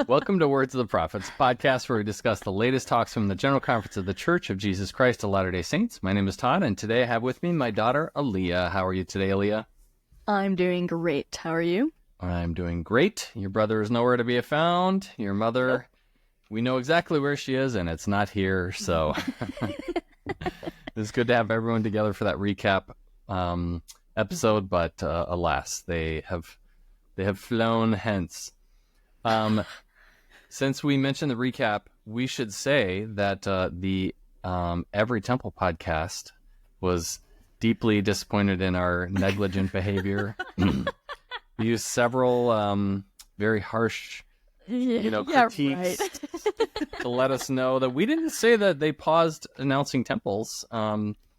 Welcome to Words of the Prophets, a podcast where we discuss the latest talks from the General Conference of the Church of Jesus Christ of Latter-day Saints. My name is Todd, and today I have with me my daughter, Alia. How are you today, Alia? I'm doing great. How are you? I'm doing great. Your brother is nowhere to be found. Your mother, we know exactly where she is, and it's not here, so it's good to have everyone together for that recap episode, but alas, they have flown hence. Since we mentioned the recap, we should say that the Every Temple podcast was deeply disappointed in our negligent behavior. We used several very harsh, critiques to let us know that we didn't say that they paused announcing temples,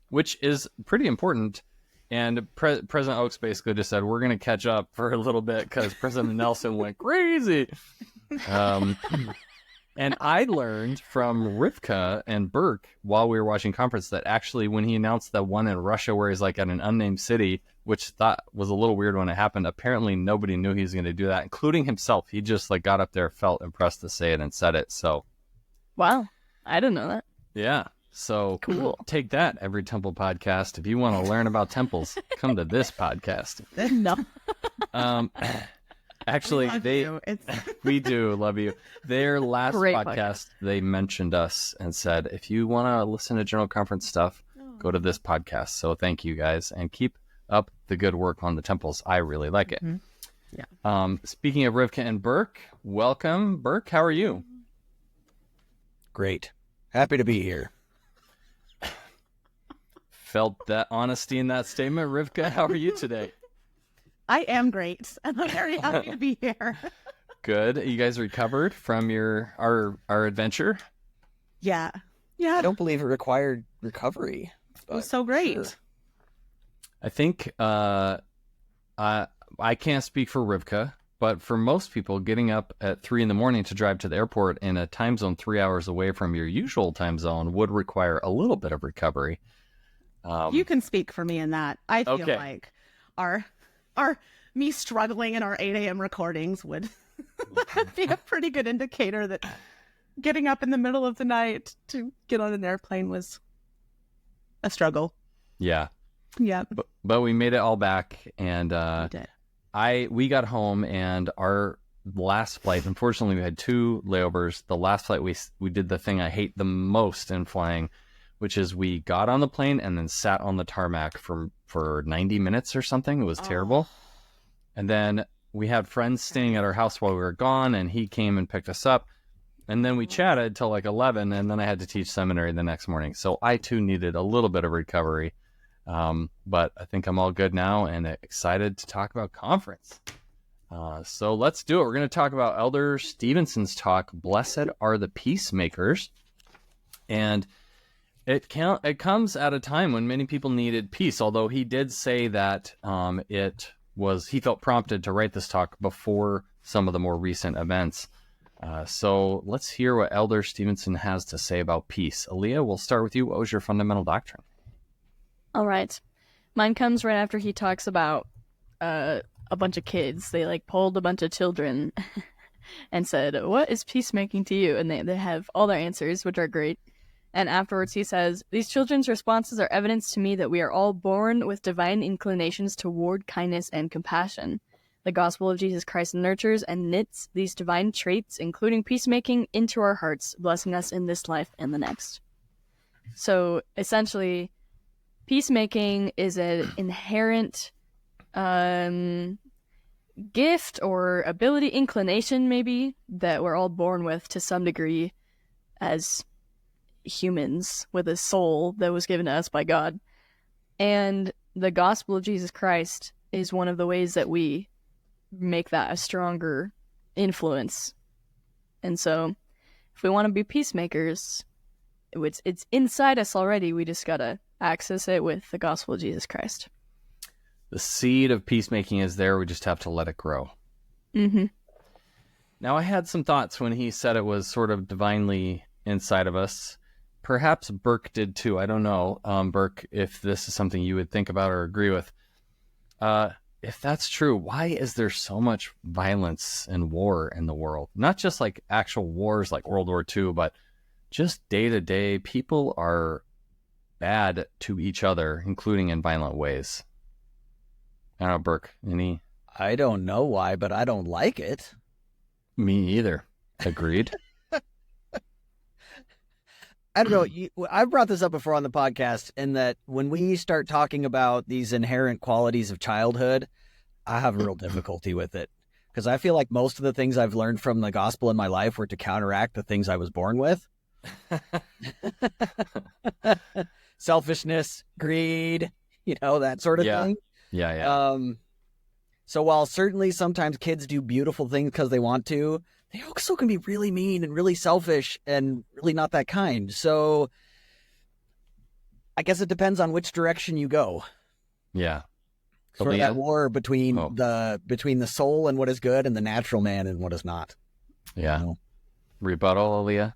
which is pretty important. And President Oaks basically just said, we're going to catch up for a little bit because President Nelson went crazy. And I learned from Rivka and Burke while we were watching conference that actually when he announced the one in Russia where he's like at an unnamed city, which thought was a little weird when it happened, apparently nobody knew he was going to do that, including himself. He just like got up there, felt impressed to say it and said it. So, wow, I didn't know that. Yeah. So cool. Take that, Every Temple podcast. If you want to learn about temples, come to this podcast. No. Actually, we do love you. Their last podcast, they mentioned us and said, if you want to listen to General Conference stuff, go to this podcast. So thank you guys, and keep up the good work on the temples. I really like it. Mm-hmm. Yeah. Speaking of Rivka and Burke, welcome. Burke, how are you? Great. Happy to be here. Felt that honesty in that statement. Rivka, how are you today? I am great, and I'm very happy to be here. Good. You guys recovered from our adventure? Yeah. I don't believe it required recovery. It was so great. Sure. I think I can't speak for Rivka, but for most people, getting up at 3 a.m. to drive to the airport in a time zone 3 hours away from your usual time zone would require a little bit of recovery. You can speak for me in that. I feel like our me struggling in our 8 a.m. recordings would be a pretty good indicator that getting up in the middle of the night to get on an airplane was a struggle. Yeah. Yeah. But we made it all back, and we did. We got home, and our last flight, unfortunately, we had 2 layovers. The last flight, we did the thing I hate the most in flying, which is we got on the plane and then sat on the tarmac for 90 minutes or something. It was terrible. And then we had friends staying at our house while we were gone, and he came and picked us up. And then we chatted till like 11, and then I had to teach seminary the next morning. So I, too, needed a little bit of recovery. But I think I'm all good now and excited to talk about conference. So let's do it. We're going to talk about Elder Stevenson's talk, Blessed Are the Peacemakers. And it comes at a time when many people needed peace, although he did say that he felt prompted to write this talk before some of the more recent events. So let's hear what Elder Stevenson has to say about peace. Alia, we'll start with you. What was your fundamental doctrine? All right. Mine comes right after he talks about a bunch of kids. They polled a bunch of children and said, what is peacemaking to you? And they have all their answers, which are great. And afterwards he says, these children's responses are evidence to me that we are all born with divine inclinations toward kindness and compassion. The gospel of Jesus Christ nurtures and knits these divine traits, including peacemaking, into our hearts, blessing us in this life and the next. So essentially, peacemaking is an inherent gift or ability, inclination maybe, that we're all born with to some degree as humans with a soul that was given to us by God. And the gospel of Jesus Christ is one of the ways that we make that a stronger influence. And so if we want to be peacemakers, it's inside us already. We just gotta access it with the gospel of Jesus Christ. The seed of peacemaking is there. We just have to let it grow. Mm-hmm. Now, I had some thoughts when he said it was sort of divinely inside of us. Perhaps Burke did too. I don't know, Burke, if this is something you would think about or agree with. if that's true, why is there so much violence and war in the world? Not just like actual wars like World War II, but just day to day, people are bad to each other, including in violent ways. I don't know, Burke, any? I don't know why, but I don't like it. Me either. Agreed. I don't know. I've brought this up before on the podcast, in that when we start talking about these inherent qualities of childhood, I have real difficulty with it, because I feel like most of the things I've learned from the gospel in my life were to counteract the things I was born with. Selfishness, greed, that sort of thing. Yeah. So while certainly sometimes kids do beautiful things because they want to, they also can be really mean and really selfish and really not that kind. So I guess it depends on which direction you go. Yeah. Sort of that war between the soul and what is good and the natural man and what is not. Yeah. Rebuttal, Alia?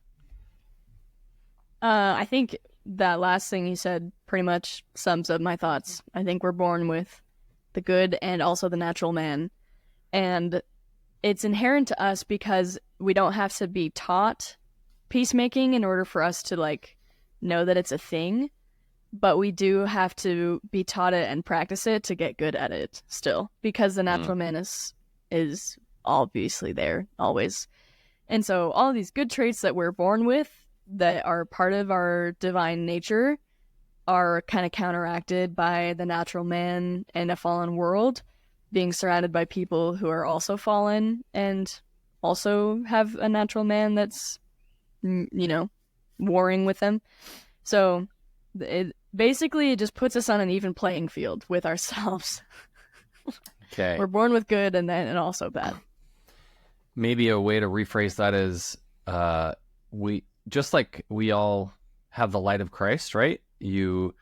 I think that last thing he said pretty much sums up my thoughts. I think we're born with the good and also the natural man. And it's inherent to us because we don't have to be taught peacemaking in order for us to know that it's a thing. But we do have to be taught it and practice it to get good at it still, because the natural man is obviously there always. And so all these good traits that we're born with that are part of our divine nature are kind of counteracted by the natural man and a fallen world, being surrounded by people who are also fallen and also have a natural man that's, warring with them. So it just puts us on an even playing field with ourselves. Okay. We're born with good and also bad. Maybe a way to rephrase that is we all have the light of Christ, right? You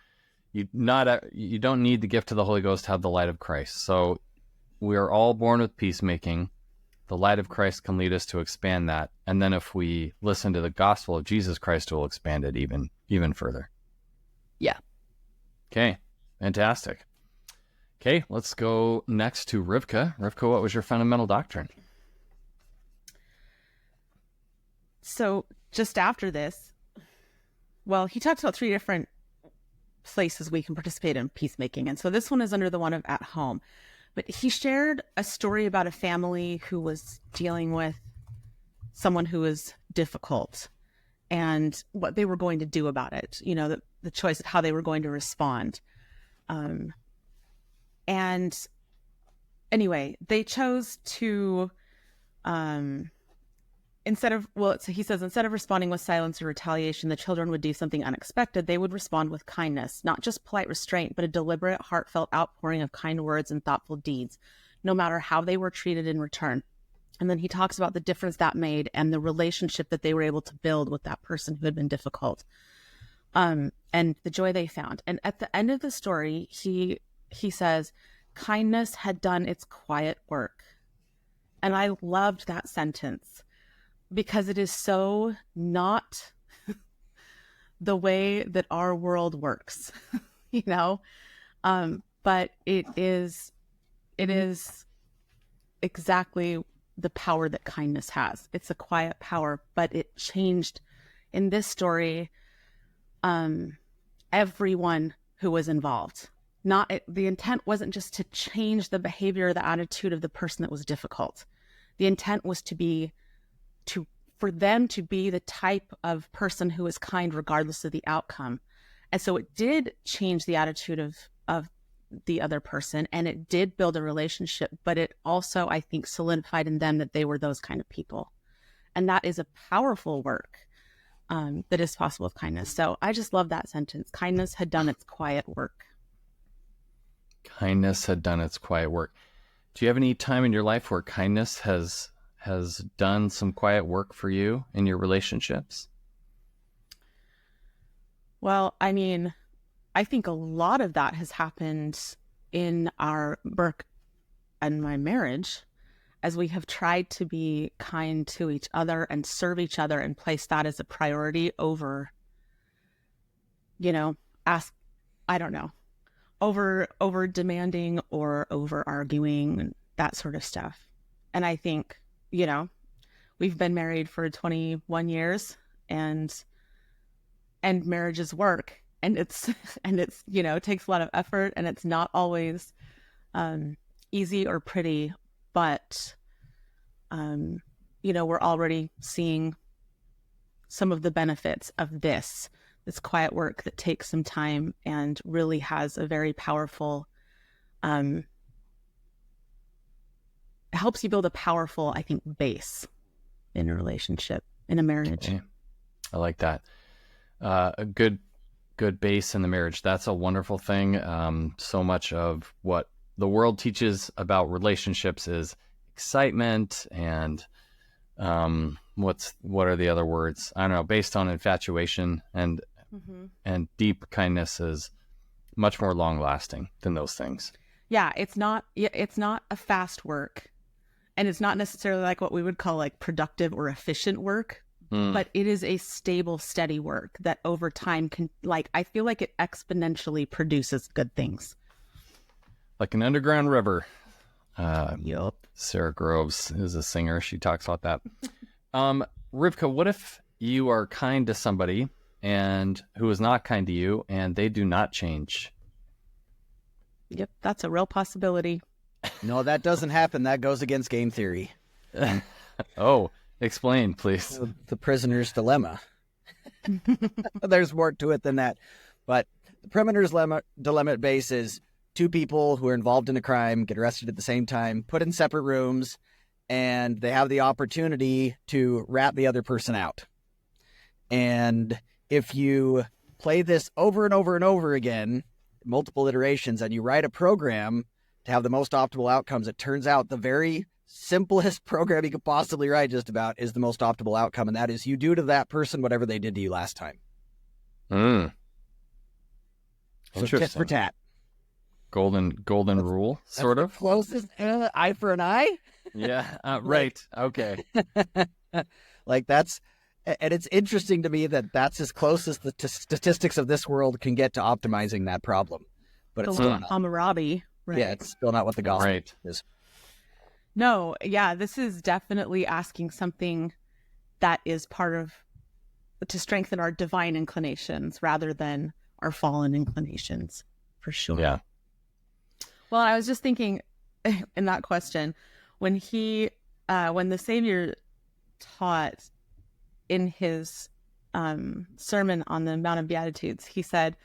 don't need the gift of the Holy Ghost to have the light of Christ. So we are all born with peacemaking. The light of Christ can lead us to expand that. And then if we listen to the gospel of Jesus Christ, we'll expand it even further. Yeah. Okay. Fantastic. Okay. Let's go next to Rivka. Rivka, what was your fundamental doctrine? So just after this, he talks about 3 different places we can participate in peacemaking. And so this one is under the one of at home. But he shared a story about a family who was dealing with someone who was difficult and what they were going to do about it, the choice of how they were going to respond. And anyway, they chose to, instead of responding with silence or retaliation, the children would do something unexpected. They would respond with kindness, not just polite restraint, but a deliberate, heartfelt outpouring of kind words and thoughtful deeds, no matter how they were treated in return. And then he talks about the difference that made and the relationship that they were able to build with that person who had been difficult, and the joy they found. And at the end of the story, he says, kindness had done its quiet work. And I loved that sentence, because it is so not the way that our world works, but it is exactly the power that kindness has. It's a quiet power, but it changed in this story everyone who was involved. The intent wasn't just to change the behavior or the attitude of the person that was difficult. The intent was for them to be the type of person who is kind regardless of the outcome. And so it did change the attitude of the other person, and it did build a relationship, but it also, I think, solidified in them that they were those kind of people. And that is a powerful work that is possible with kindness. So I just love that sentence. Kindness had done its quiet work. Kindness had done its quiet work. Do you have any time in your life where kindness has done some quiet work for you in your relationships? Well, I mean, I think a lot of that has happened in our Burke and my marriage, as we have tried to be kind to each other and serve each other and place that as a priority over, over demanding or over arguing, that sort of stuff. And I think, we've been married for 21 years, and marriage is work, and it's takes a lot of effort, and it's not always easy or pretty, but we're already seeing some of the benefits of this quiet work that takes some time and really has a very powerful, helps you build a powerful, I think, base in a relationship, in a marriage. Okay. I like that. A good base in the marriage. That's a wonderful thing. So much of what the world teaches about relationships is excitement and what are the other words? I don't know, based on infatuation, and deep kindness is much more long lasting than those things. Yeah, it's not a fast work, and it's not necessarily like what we would call like productive or efficient work, but it is a stable, steady work that over time can, like, I feel like it exponentially produces good things. Like an underground river. Yup. Sarah Groves is a singer. She talks about that. Rivka, what if you are kind to somebody and who is not kind to you, and they do not change? Yep, that's a real possibility. No, that doesn't happen. That goes against game theory. Oh, explain, please. The prisoner's dilemma. There's more to it than that. But the prisoner's dilemma at base is two people who are involved in a crime get arrested at the same time, put in separate rooms, and they have the opportunity to rat the other person out. And if you play this over and over and over again, multiple iterations, and you write a program to have the most optimal outcomes, it turns out the very simplest program you could possibly write just about is the most optimal outcome, and that is you do to that person whatever they did to you last time. So tit for tat. Golden rule, sort of. Closest eye for an eye. Yeah, right. Okay. Like that's, and it's interesting to me that that's as close as the statistics of this world can get to optimizing that problem. But it's still not. Hammurabi, right? Yeah, it's still not what the gospel Right. is. No, yeah, this is definitely asking something that is to strengthen our divine inclinations rather than our fallen inclinations, for sure. Yeah. Well, I was just thinking in that question, when the Savior taught in his sermon on the Mount of Beatitudes, he said,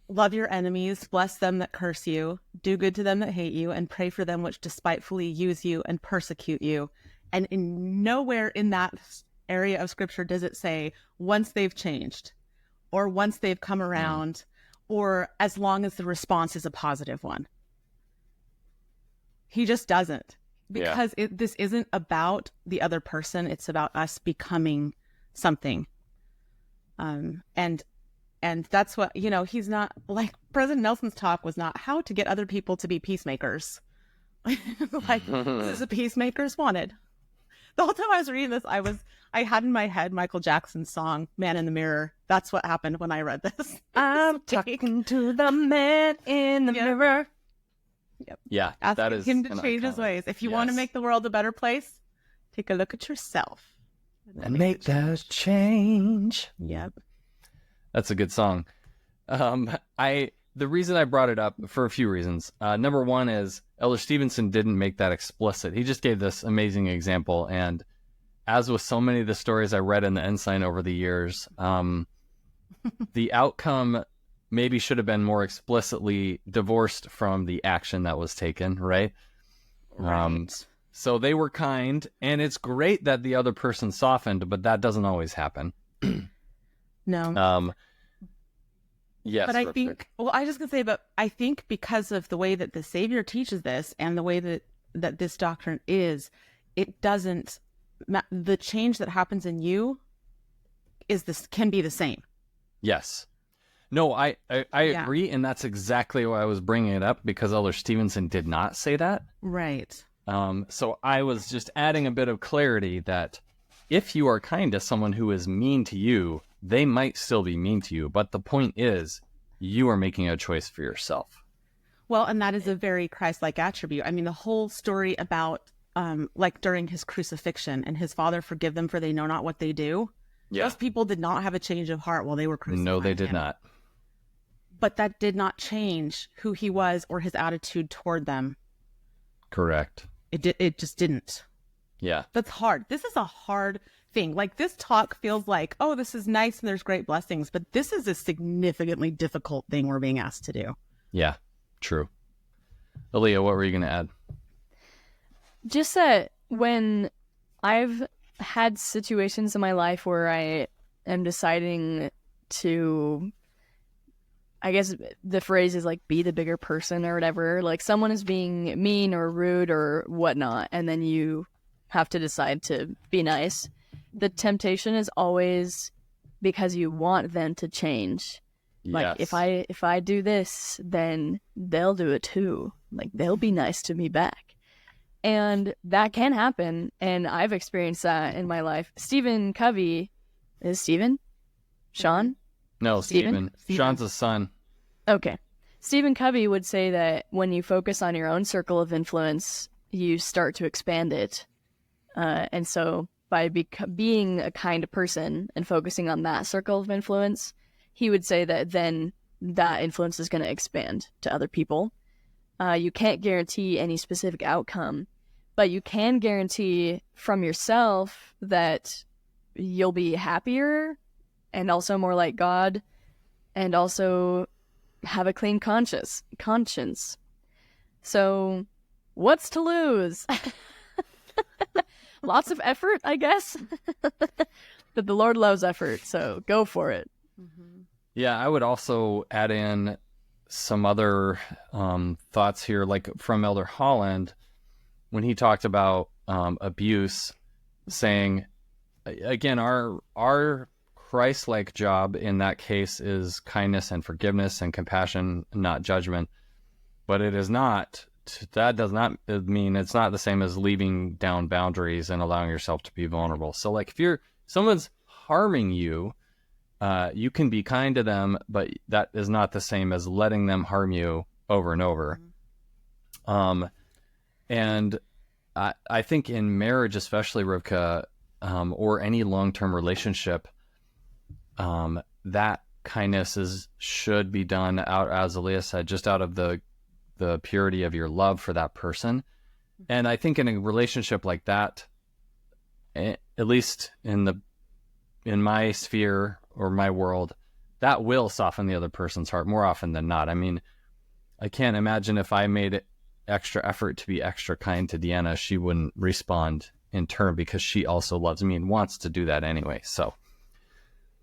"Love your enemies, bless them that curse you, do good to them that hate you, and pray for them which despitefully use you and persecute you." And in nowhere in that area of scripture does it say once they've changed or once they've come around or as long as the response is a positive one. He just doesn't, because this isn't about the other person. It's about us becoming something. And that's what, he's not, like, President Nelson's talk was not how to get other people to be peacemakers. Like, this is a peacemakers wanted. The whole time I was reading this, I had in my head Michael Jackson's song, Man in the Mirror. That's what happened when I read this. I'm talking to the man in the mirror. Yep. Yeah, Asking that is him to change his ways. If you want to make the world a better place, take a look at yourself. And make that change. Yep. That's a good song. The reason I brought it up for a few reasons. Number one is Elder Stevenson didn't make that explicit. He just gave this amazing example. And as with so many of the stories I read in the Ensign over the years, the outcome maybe should have been more explicitly divorced from the action that was taken, right? Right. So they were kind, and it's great that the other person softened, but that doesn't always happen. No. Yes. But I think, I was just going to say, but I think because of the way that the Savior teaches this and the way that this doctrine is, it doesn't, the change that happens in you can be the same. Yes. No, I agree, and that's exactly why I was bringing it up, because Elder Stevenson did not say that. Right. So I was just adding a bit of clarity that if you are kind to someone who is mean to you, they might still be mean to you. But the point is, you are making a choice for yourself. Well, and that is a very Christ-like attribute. I mean, the whole story about like during his crucifixion and his Father forgive them for they know not what they do. Yeah. Those people did not have a change of heart while they were crucified. No, they did not. But that did not change who he was or his attitude toward them. Correct. It just didn't. Yeah. That's hard. This is a hard thing. Like, this talk feels like, oh, this is nice and there's great blessings, but this is a significantly difficult thing we're being asked to do. Yeah, true. Alia, what were you going to add? Just that when I've had situations in my life where I am deciding to, I guess the phrase is like, be the bigger person or whatever. Like, someone is being mean or rude or whatnot, and then you have to decide to be nice. The temptation is always because you want them to change. Like, Yes. if I do this, then they'll do it too. Like, they'll be nice to me back. And that can happen, and I've experienced that in my life. Stephen Covey, is Stephen? Sean? No, Stephen? Stephen. Sean's a son. Okay. Stephen Covey would say that when you focus on your own circle of influence, you start to expand it. And so by being a kind person and focusing on that circle of influence, he would say that then that influence is going to expand to other people. You can't guarantee any specific outcome, but you can guarantee from yourself that you'll be happier and also more like God, and also have a clean conscience. So what's to lose? Lots of effort, I guess. But the Lord loves effort, so go for it. Mm-hmm. Yeah, I would also add in some other thoughts here, like from Elder Holland, when he talked about abuse, saying, again, our Christ-like job in that case is kindness and forgiveness and compassion, not judgment. But it is not, that does not mean, it's not the same as leaving down boundaries and allowing yourself to be vulnerable. So like, if someone's harming you, you can be kind to them, but that is not the same as letting them harm you over and over. And I think in marriage, especially, Rivka, or any long-term relationship, that kindness should be done out, as Alia said, just out of the purity of your love for that person. And I think in a relationship like that, at least in my sphere or my world, that will soften the other person's heart more often than not. I mean, I can't imagine if I made extra effort to be extra kind to Deanna, she wouldn't respond in turn, because she also loves me and wants to do that anyway. So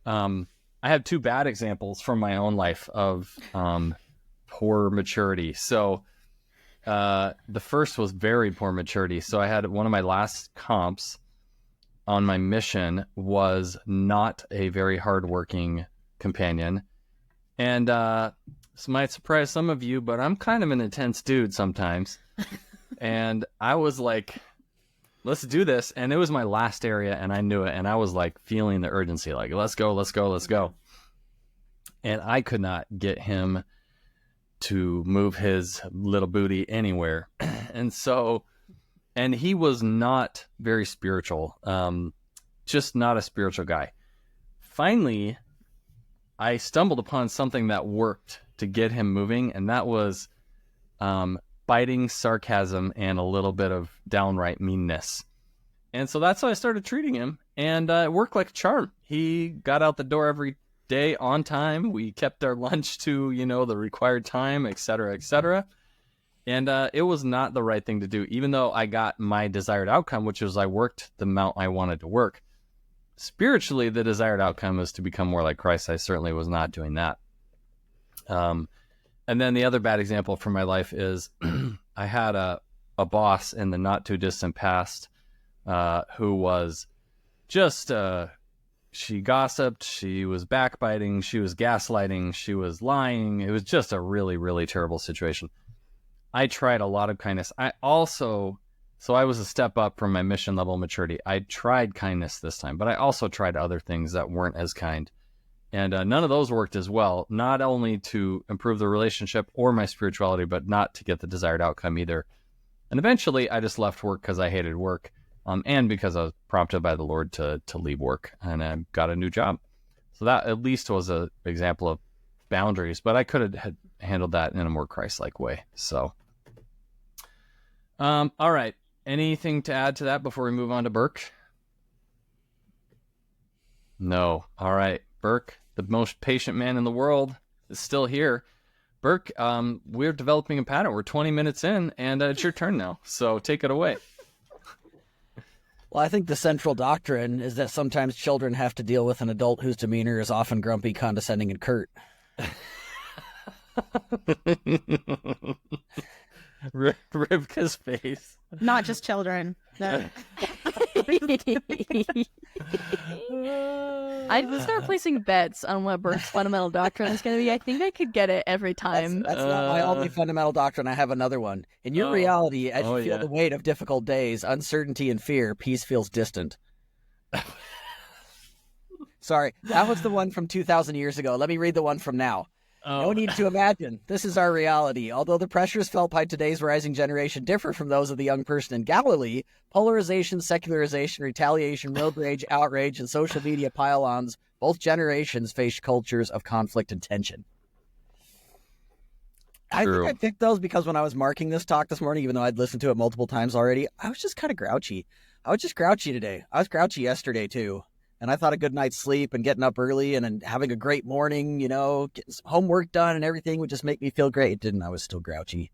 I have two bad examples from my own life of poor maturity. So the first was very poor maturity. So I had one of my last comps on my mission was not a very hardworking companion. And this might surprise some of you, but I'm kind of an intense dude sometimes. And I was like, let's do this. And it was my last area, and I knew it. And I was like feeling the urgency, like, let's go, let's go, let's go. And I could not get him to move his little booty anywhere. And he was not very spiritual, just not a spiritual guy. Finally, I stumbled upon something that worked to get him moving, and that was biting sarcasm and a little bit of downright meanness. And so that's how I started treating him, and it worked like a charm. He got out the door every day on time. We kept our lunch to, the required time, et cetera, et cetera. And it was not the right thing to do, even though I got my desired outcome, which was I worked the amount I wanted to work. Spiritually, the desired outcome was to become more like Christ. I certainly was not doing that. And then the other bad example from my life is I had a boss in the not too distant past who was just, she gossiped, she was backbiting, she was gaslighting, she was lying. It was just a really, really terrible situation. I tried a lot of kindness. I was a step up from my mission level maturity. I tried kindness this time, but I also tried other things that weren't as kind. And none of those worked as well, not only to improve the relationship or my spirituality, but not to get the desired outcome either. And eventually I just left work because I hated work, and because I was prompted by the Lord to leave work, and I got a new job. So that at least was an example of boundaries, but I could have handled that in a more Christ-like way. So, all right. Anything to add to that before we move on to Burke? No. All right. Burke, the most patient man in the world, is still here. Burke, we're developing a pattern. We're 20 minutes in, and it's your turn now. So take it away. Well, I think the central doctrine is that sometimes children have to deal with an adult whose demeanor is often grumpy, condescending, and curt. Rivka's face. Not just children. No. I would start placing bets on what Burke's fundamental doctrine is going to be. I think I could get it every time. That's not my only fundamental doctrine. I have another one. In your reality, as you feel the weight of difficult days, uncertainty, and fear, peace feels distant. Sorry, that was the one from 2,000 years ago. Let me read the one from now. No need to imagine. This is our reality. Although the pressures felt by today's rising generation differ from those of the young person in Galilee, polarization, secularization, retaliation, road rage, outrage, and social media pile-ons, both generations face cultures of conflict and tension. I think I picked those because when I was marking this talk this morning, even though I'd listened to it multiple times already, I was just kind of grouchy. I was just grouchy today. I was grouchy yesterday, too. And I thought a good night's sleep and getting up early and having a great morning, you know, getting some homework done and everything would just make me feel great. It didn't. I was still grouchy.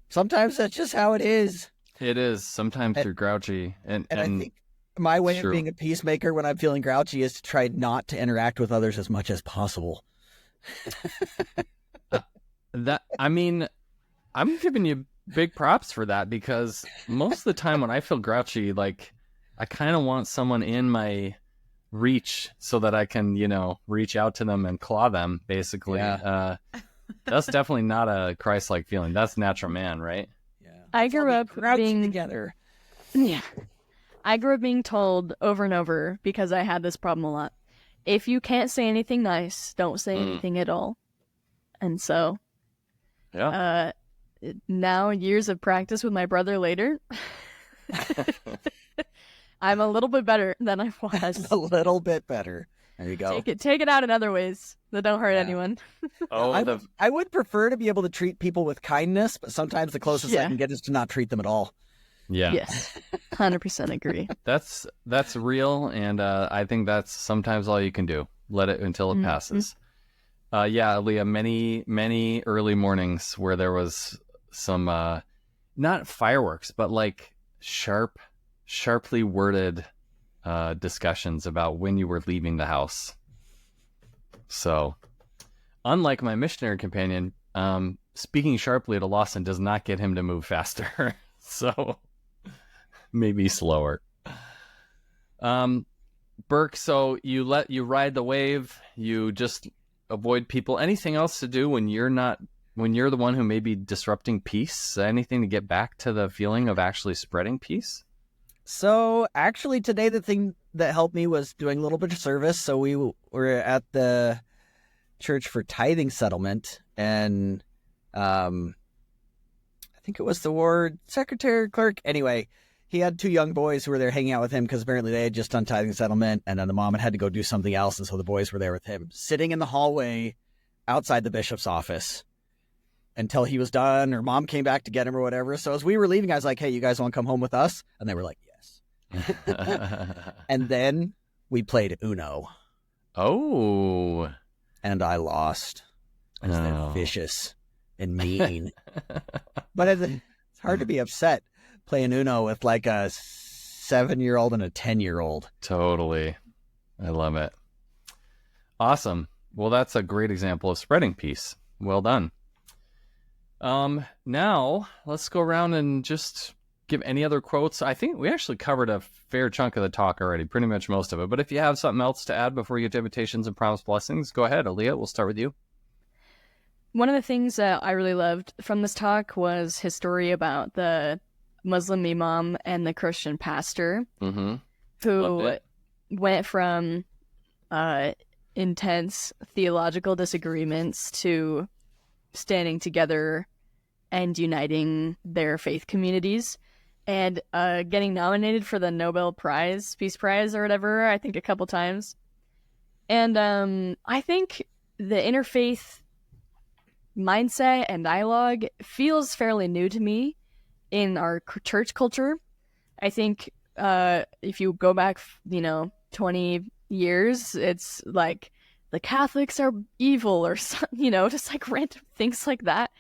Sometimes that's just how it is. It is. Sometimes you're grouchy. And I think my way of being a peacemaker when I'm feeling grouchy is to try not to interact with others as much as possible. I'm giving you big props for that, because most of the time when I feel grouchy, like, I kind of want someone in my reach so that I can, you know, reach out to them and claw them, basically. Yeah. That's definitely not a Christ-like feeling. That's natural man, right? Yeah. I grew up being together. Yeah. I grew up being told over and over, because I had this problem a lot. If you can't say anything nice, don't say anything at all. And so, now, years of practice with my brother later, I'm a little bit better than I was. A little bit better. There you go. Take it out in other ways that don't hurt anyone. I would prefer to be able to treat people with kindness, but sometimes the closest I can get is to not treat them at all. Yeah. Yes. 100% agree. That's real, and I think that's sometimes all you can do. Let it until it passes. Alia, many early mornings where there was some not fireworks, but like sharply worded discussions about when you were leaving the house. So, unlike my missionary companion, speaking sharply to Lawson does not get him to move faster. So, maybe slower. Burke, so you ride the wave, you just avoid people. Anything else to do when you're the one who may be disrupting peace? Anything to get back to the feeling of actually spreading peace? So actually today, the thing that helped me was doing a little bit of service. So we were at the church for tithing settlement, and I think it was the ward secretary, clerk. Anyway, he had two young boys who were there hanging out with him because apparently they had just done tithing settlement, and then the mom had to go do something else, and so the boys were there with him, sitting in the hallway outside the bishop's office until he was done, or mom came back to get him or whatever. So as we were leaving, I was like, hey, you guys want to come home with us? And they were like, yes. And then we played Uno. Oh. And I lost. Because they're vicious and mean. But it's hard to be upset playing Uno with like a 7-year-old and a 10-year-old. Totally. I love it. Awesome. Well, that's a great example of spreading peace. Well done. Now let's go around and just give any other quotes. I think we actually covered a fair chunk of the talk already, pretty much most of it. But if you have something else to add before we get to invitations and promised blessings, go ahead. Alia, we'll start with you. One of the things that I really loved from this talk was his story about the Muslim imam and the Christian pastor, who went from intense theological disagreements to standing together and uniting their faith communities, and getting nominated for the Nobel Peace Prize or whatever, I think a couple times. And I think the interfaith mindset and dialogue feels fairly new to me in our church culture. I think if you go back, 20 years, it's like the Catholics are evil or, just like random things like that.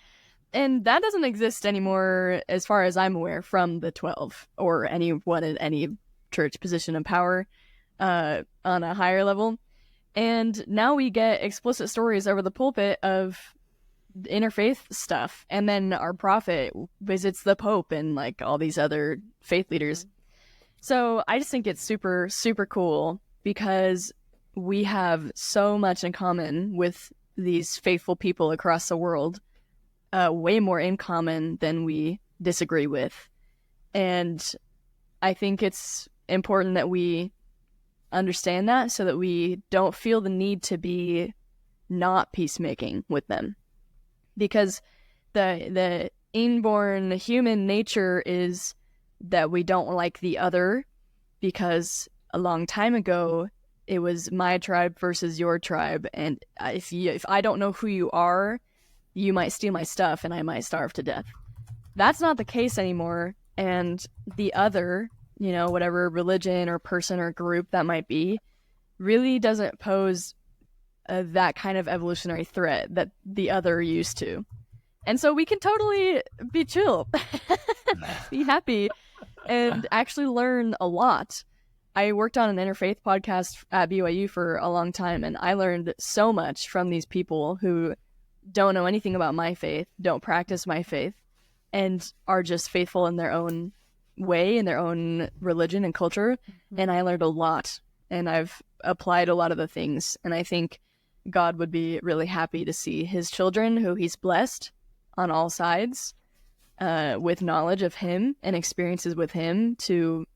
And that doesn't exist anymore as far as I'm aware from the 12 or anyone in any church position of power on a higher level. And now we get explicit stories over the pulpit of interfaith stuff. And then our prophet visits the Pope and like all these other faith leaders. So I just think it's super, super cool because we have so much in common with these faithful people across the world, way more in common than we disagree with. And I think it's important that we understand that so that we don't feel the need to be not peacemaking with them. Because the inborn human nature is that we don't like the other, because a long time ago it was my tribe versus your tribe, and if I don't know who you are, you might steal my stuff and I might starve to death. That's not the case anymore, and the other, whatever religion or person or group that might be, really doesn't pose that kind of evolutionary threat that the other used to. And so we can totally be chill, be happy, and actually learn a lot. I worked on an interfaith podcast at BYU for a long time, and I learned so much from these people who don't know anything about my faith, don't practice my faith, and are just faithful in their own way, in their own religion and culture. Mm-hmm. And I learned a lot, and I've applied a lot of the things. And I think God would be really happy to see his children, who he's blessed on all sides, with knowledge of him and experiences with him, to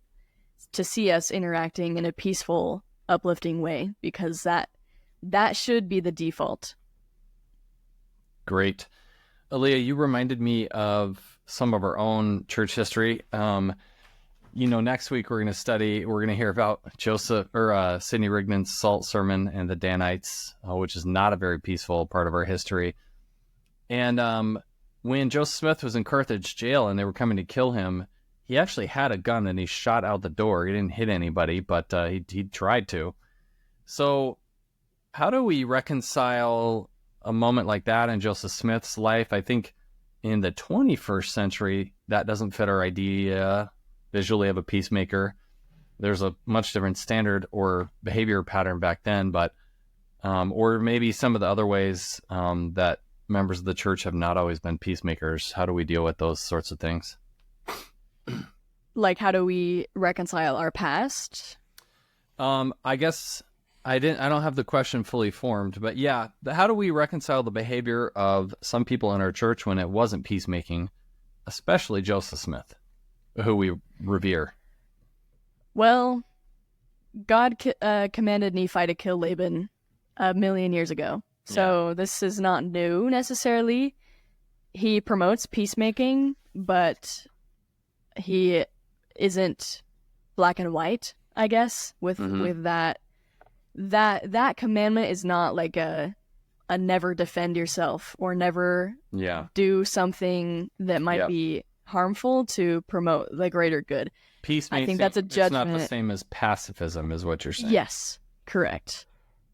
see us interacting in a peaceful, uplifting way, because that should be the default. Great. Alia, you reminded me of some of our own church history. Next week we're going to hear about Sidney Rignan's Salt Sermon and the Danites, which is not a very peaceful part of our history. And when Joseph Smith was in Carthage jail and they were coming to kill him, he actually had a gun and he shot out the door. He didn't hit anybody, but he tried to. So how do we reconcile a moment like that in Joseph Smith's life? I think in the 21st century, that doesn't fit our idea visually of a peacemaker. There's a much different standard or behavior pattern back then, but or maybe some of the other ways that members of the church have not always been peacemakers. How do we deal with those sorts of things? Like, how do we reconcile our past? I guess I don't have the question fully formed, but yeah, how do we reconcile the behavior of some people in our church when it wasn't peacemaking, especially Joseph Smith, who we revere? Well, God commanded Nephi to kill Laban 1,000,000 years ago. So This is not new necessarily. He promotes peacemaking, but he isn't black and white, I guess, with that. That commandment is not like a never defend yourself or never do something that might be harmful to promote the greater good. Peacemaking, I think that's a judgment. It's not the same as pacifism, is what you're saying. Yes, correct.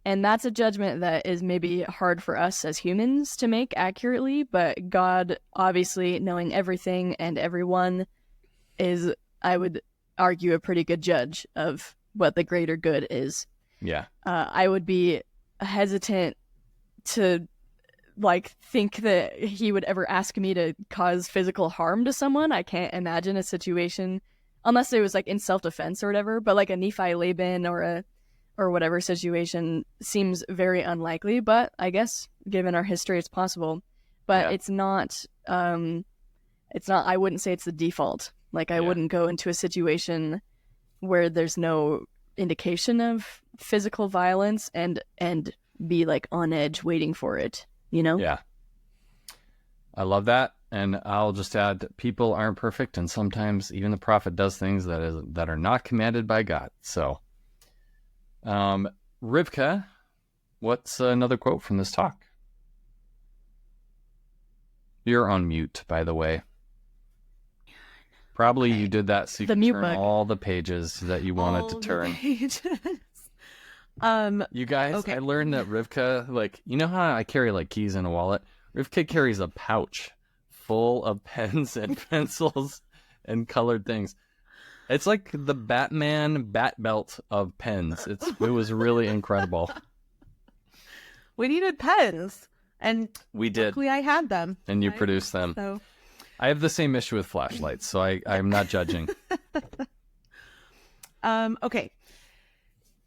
And that's a judgment that is maybe hard for us as humans to make accurately, but God, obviously knowing everything and everyone, is, I would argue, a pretty good judge of what the greater good is. Yeah. I would be hesitant to think that he would ever ask me to cause physical harm to someone. I can't imagine a situation, unless it was in self-defense or whatever, but a Nephi Laban or whatever situation seems very unlikely, but I guess given our history it's possible. But it's not I wouldn't say it's the default. I wouldn't go into a situation where there's no indication of physical violence and be like on edge waiting for it, you know? Yeah. I love that. And I'll just add that people aren't perfect, and sometimes even the prophet does things that are not commanded by God. So, Rivka, what's another quote from this talk? You're on mute, by the way. Probably you did that so you can turn book. all the pages that you wanted to turn. You guys, I learned that Rivka, like, you know how I carry like keys in a wallet? Rivka carries a pouch full of pens and pencils and colored things. It's like the Batman bat belt of pens. It was really incredible. We needed pens, and we did. Luckily, I had them, and you produced them. So. I have the same issue with flashlights, so I'm not judging. Okay.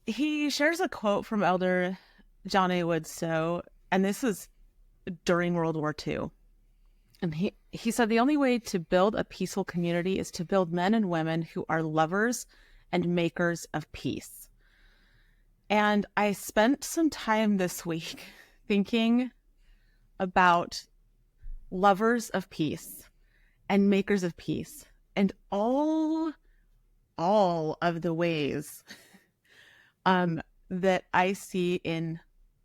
He shares a quote from Elder John A. Woodstow, and this is during World War II. And he said, the only way to build a peaceful community is to build men and women who are lovers and makers of peace. And I spent some time this week thinking about lovers of peace and makers of peace, and all of the ways that I see in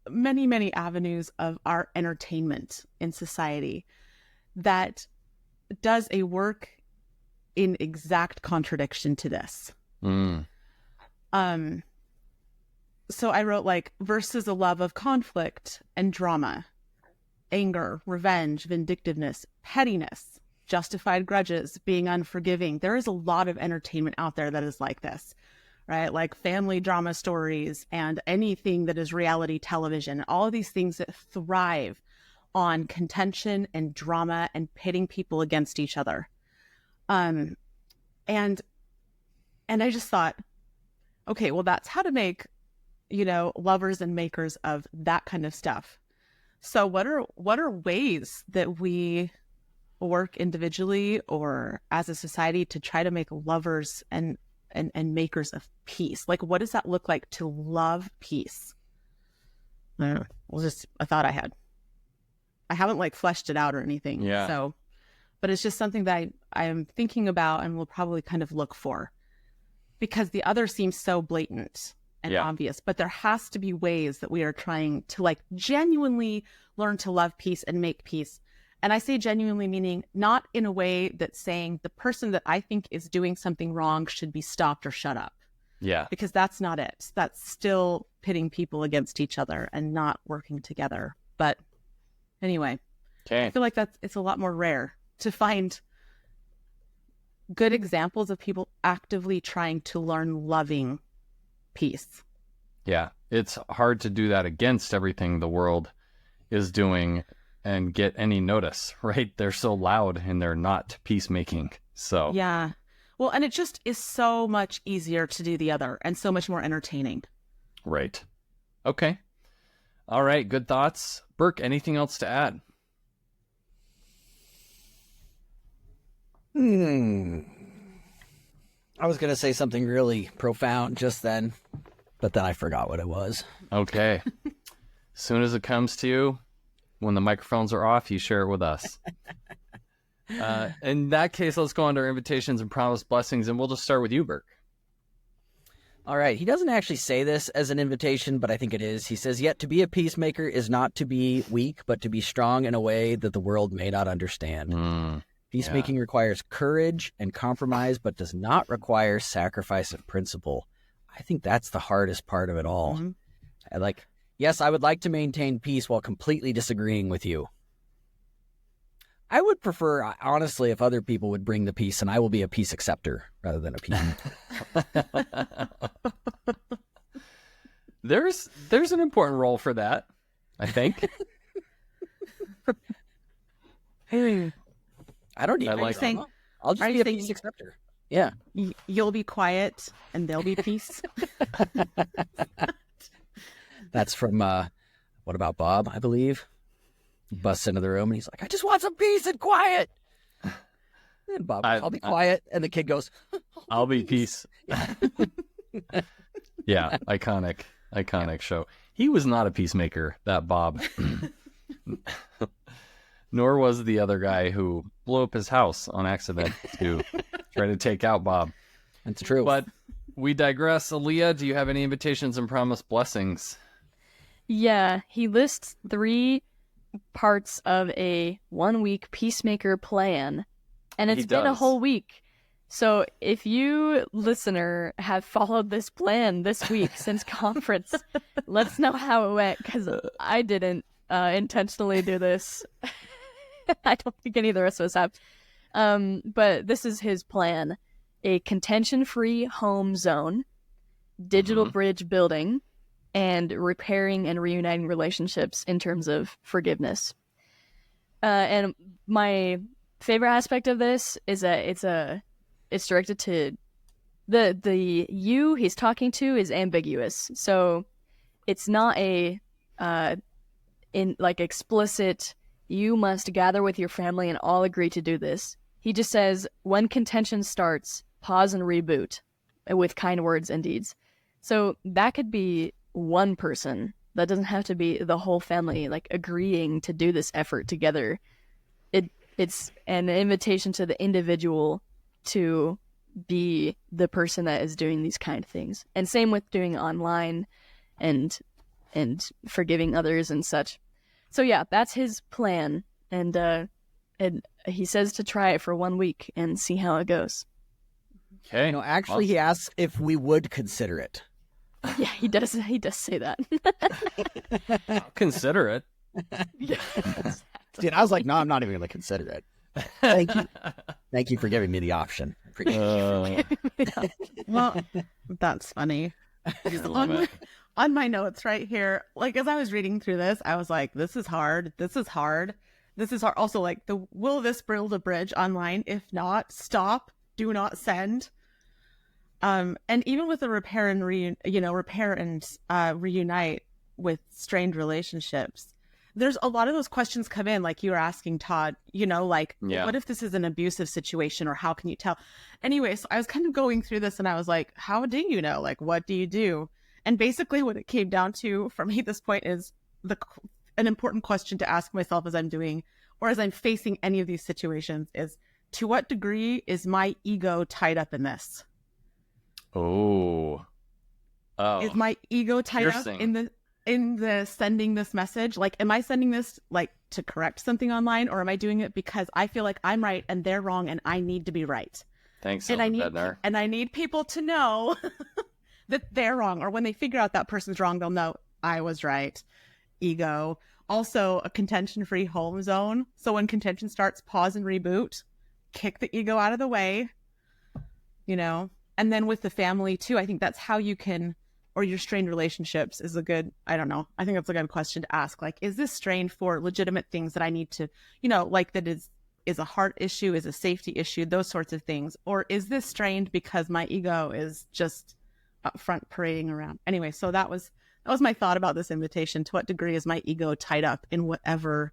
many, many avenues of our entertainment in society that does a work in exact contradiction to this. So I wrote like versus a love of conflict and drama, anger, revenge, vindictiveness, pettiness, justified grudges, being unforgiving. There is a lot of entertainment out there that is like this, right? Like family drama stories and anything that is reality television, all of these things that thrive on contention and drama and pitting people against each other. And I just thought, okay, well, that's how to make, lovers and makers of that kind of stuff. So what are ways that we work individually or as a society to try to make lovers and makers of peace? Like, what does that look like to love peace? I don't know. Well, just a thought I had. I haven't like fleshed it out or anything. Yeah. So, but it's just something that I am thinking about and will probably kind of look for, because the other seems so blatant and obvious, but there has to be ways that we are trying to like genuinely learn to love peace and make peace. And I say genuinely, meaning not in a way that's saying the person that I think is doing something wrong should be stopped or shut up. Yeah. Because that's not it. That's still pitting people against each other and not working together. But anyway, I feel like it's a lot more rare to find good examples of people actively trying to learn loving peace. Yeah. It's hard to do that against everything the world is doing and get any notice, right? They're so loud and they're not peacemaking. So yeah. Well, and it just is so much easier to do the other and so much more entertaining. Right. Okay. All right. Good thoughts. Burke, anything else to add? I was going to say something really profound just then, but then I forgot what it was. Okay. As soon as it comes to you, when the microphones are off, you share it with us. In that case, let's go on to our invitations and promised blessings, and we'll just start with you, Burke. All right. He doesn't actually say this as an invitation, but I think it is. He says, yet to be a peacemaker is not to be weak, but to be strong in a way that the world may not understand. Peacemaking requires courage and compromise, but does not require sacrifice of principle. I think that's the hardest part of it all. Yes, I would like to maintain peace while completely disagreeing with you. I would prefer, honestly, if other people would bring the peace, and I will be a peace acceptor rather than a peace. There's an important role for that, I think. I don't need. I'll just be a peace acceptor. Yeah, you'll be quiet, and there'll be peace. That's from What About Bob? I believe. He busts into the room and he's like, "I just want some peace and quiet." And Bob goes, "I'll be quiet," and the kid goes, "I'll be peace." Yeah, iconic show. He was not a peacemaker, that Bob. Nor was the other guy who blew up his house on accident to try to take out Bob. That's true. But we digress. Alia, do you have any invitations and promised blessings? Yeah, he lists 3 parts of a 1-week peacemaker plan, and it's been a whole week. So if you, listener, have followed this plan this week since conference, let us know how it went, because I didn't intentionally do this. I don't think any of the rest of us have. But this is his plan: a contention-free home zone, digital bridge building, and repairing and reuniting relationships in terms of forgiveness. And my favorite aspect of this is that it's directed to the you he's talking to is ambiguous. So it's not a explicit, you must gather with your family and all agree to do this. He just says, when contention starts, pause and reboot with kind words and deeds. So that could be one person. That doesn't have to be the whole family agreeing to do this effort together. It's an invitation to the individual to be the person that is doing these kind of things. And same with doing online and forgiving others and such. So yeah, that's his plan. And he says to try it for 1 week and see how it goes. Okay. Actually, he asks if we would consider it. Yeah, he does say that. I'll consider it. Yeah. Dude, I was like, no, I'm not even going to consider it. Thank you for giving me the option. Well, that's funny. On my notes right here, as I was reading through this, I was like, this is hard. This is hard. Also, will this build a bridge online? If not, stop. Do not send. And even with the repair and reunite with strained relationships, there's a lot of those questions come in, like you were asking Todd, what if this is an abusive situation, or how can you tell? Anyway, so I was kind of going through this and I was like, how do you know? What do you do? And basically what it came down to for me at this point is an important question to ask myself as I'm doing, or as I'm facing any of these situations, is to what degree is my ego tied up in this? Oh. Is my ego tied up in the sending this message? Am I sending this to correct something online, or am I doing it because I feel like I'm right and they're wrong and I need to be right? Thanks, and I need people to know that they're wrong, or when they figure out that person's wrong, they'll know I was right. Ego. Also, a contention-free home zone. So when contention starts, pause and reboot. Kick the ego out of the way. And then with the family too, I think that's how you can, or your strained relationships is a good, I don't know. I think that's a good question to ask. Is this strained for legitimate things that I need to, that is a heart issue, is a safety issue, those sorts of things? Or is this strained because my ego is just up front parading around? Anyway, so that was my thought about this invitation. To what degree is my ego tied up in whatever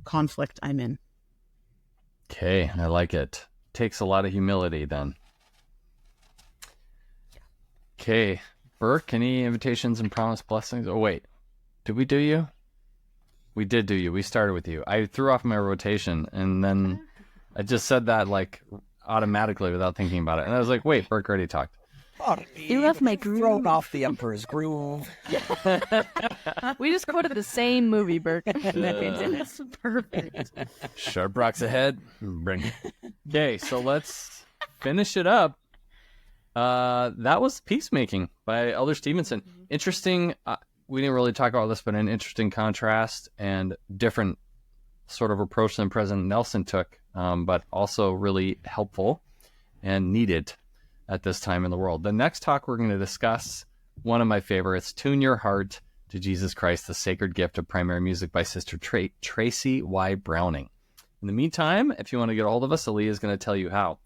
conflict I'm in? Okay, I like it. Takes a lot of humility then. Okay, Burke, any invitations and promised blessings? Oh, wait. Did we do you? We did do you. We started with you. I threw off my rotation, and then I just said that automatically without thinking about it. And I was like, wait, Burke already talked. You left my groove. Thrown off the Emperor's groove. We just quoted the same movie, Burke. It's perfect. Sharp rocks ahead. Bring it. Okay, so let's finish it up. That was Peacemaking by Elder Stevenson. Interesting. We didn't really talk about this, but an interesting contrast and different sort of approach than President Nelson took, but also really helpful and needed at this time in the world. The next talk we're going to discuss, one of my favorites, Tune Your Heart to Jesus Christ, the Sacred Gift of Primary Music by Sister Tracy Y. Browning. In the meantime, if you want to get a hold of us, Alia is going to tell you how.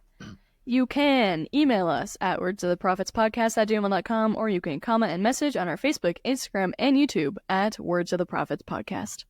You can email us at wordsoftheprophets@gmail.com, or you can comment and message on our Facebook, Instagram, and YouTube at Words of the Prophets Podcast.